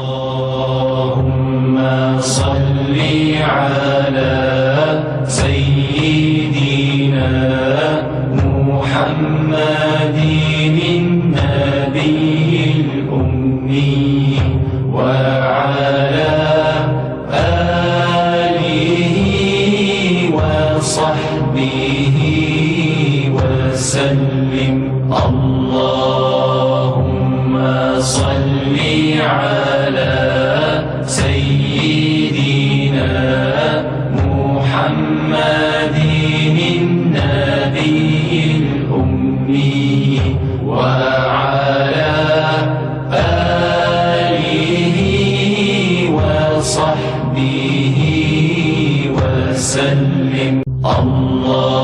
اللهم صل على سيدنا محمد النبي الأمي وعلى آله وصحبه وسلم. اللهم صل على سيدنا محمد النبي الأمي وعلى آله وصحبه وسلم. الله